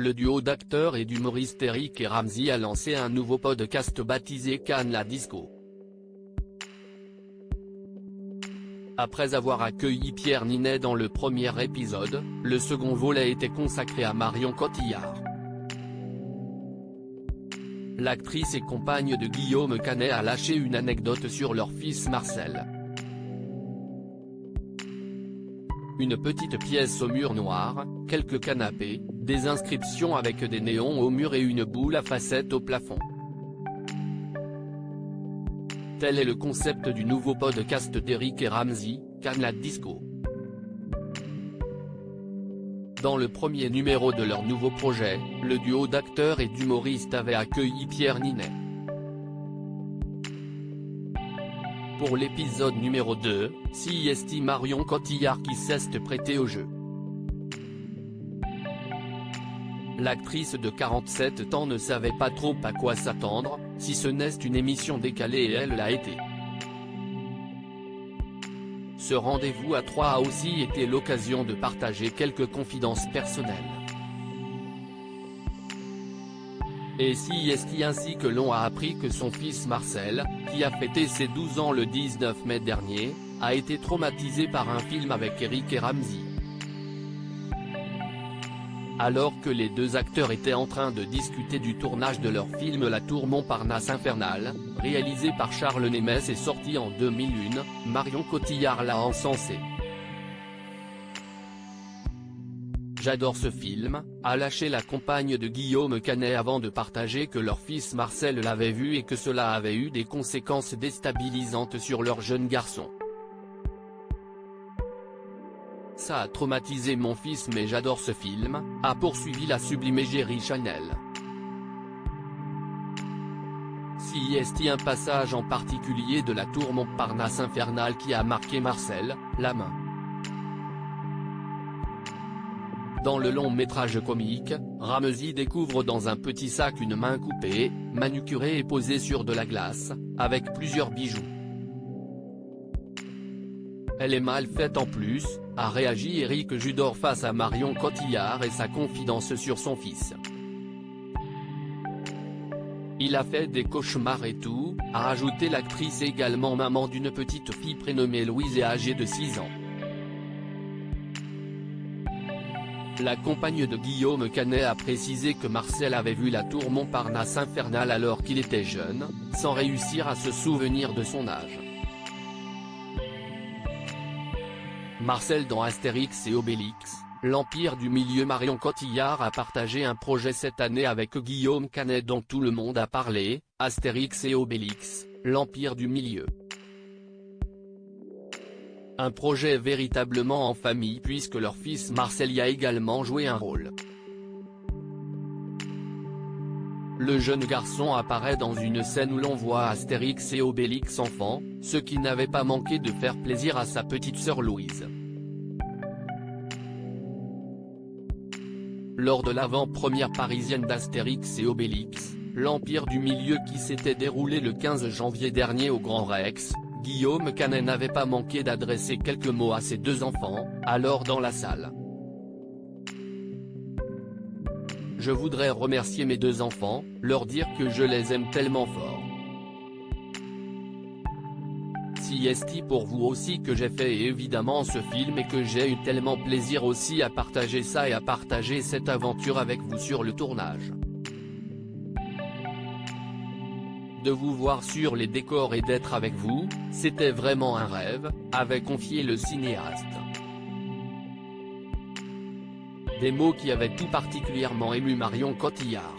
le duo d'acteurs et d'humoristes Eric et Ramzy a lancé un nouveau podcast baptisé Cannes la Disco. Après avoir accueilli Pierre Ninet dans le premier épisode, le second volet était consacré à Marion Cotillard. L'actrice et compagne de Guillaume Canet a lâché une anecdote sur leur fils Marcel. Une petite pièce au mur noir, quelques canapés, des inscriptions avec des néons au mur et une boule à facettes au plafond. Tel est le concept du nouveau podcast d'Eric et Ramzy, Cannes la Disco. Dans le premier numéro de leur nouveau projet, le duo d'acteurs et d'humoristes avait accueilli Pierre Ninet. Pour l'épisode numéro 2, c'est Marion Cotillard qui s'est prêtée au jeu. L'actrice de 47 ans ne savait pas trop à quoi s'attendre, si ce n'est une émission décalée et elle l'a été. Ce rendez-vous à trois a aussi été l'occasion de partager quelques confidences personnelles. Et c'est ainsi que l'on a appris que son fils Marcel, qui a fêté ses 12 ans le 19 mai dernier, a été traumatisé par un film avec Eric et Ramzy. Alors que les deux acteurs étaient en train de discuter du tournage de leur film La Tour Montparnasse Infernale, réalisé par Charles Nemes et sorti en 2001, Marion Cotillard l'a encensé. J'adore ce film, a lâché la compagne de Guillaume Canet avant de partager que leur fils Marcel l'avait vu et que cela avait eu des conséquences déstabilisantes sur leur jeune garçon. Ça a traumatisé mon fils mais j'adore ce film, a poursuivi la sublime égérie Chanel. C'est un passage en particulier de La Tour Montparnasse Infernale qui a marqué Marcel, la main. Dans le long métrage comique, Ramzy découvre dans un petit sac une main coupée, manucurée et posée sur de la glace, avec plusieurs bijoux. Elle est mal faite en plus, a réagi Éric Judor face à Marion Cotillard et sa confidence sur son fils. Il a fait des cauchemars et tout, a rajouté l'actrice également maman d'une petite fille prénommée Louise et âgée de 6 ans. La compagne de Guillaume Canet a précisé que Marcel avait vu La Tour Montparnasse Infernale alors qu'il était jeune, sans réussir à se souvenir de son âge. Marcel dans Astérix et Obélix, l'Empire du Milieu. Marion Cotillard a partagé un projet cette année avec Guillaume Canet dont tout le monde a parlé, Astérix et Obélix, l'Empire du Milieu. Un projet véritablement en famille puisque leur fils Marcel y a également joué un rôle. Le jeune garçon apparaît dans une scène où l'on voit Astérix et Obélix enfants, ce qui n'avait pas manqué de faire plaisir à sa petite sœur Louise. Lors de l'avant-première parisienne d'Astérix et Obélix, l'Empire du Milieu qui s'était déroulé le 15 janvier dernier au Grand Rex, Guillaume Canet n'avait pas manqué d'adresser quelques mots à ses deux enfants, alors dans la salle. Je voudrais remercier mes deux enfants, leur dire que je les aime tellement fort. C'est pour vous aussi que j'ai fait évidemment ce film et que j'ai eu tellement plaisir aussi à partager ça et à partager cette aventure avec vous sur le tournage. De vous voir sur les décors et d'être avec vous, c'était vraiment un rêve, avait confié le cinéaste. Des mots qui avaient tout particulièrement ému Marion Cotillard.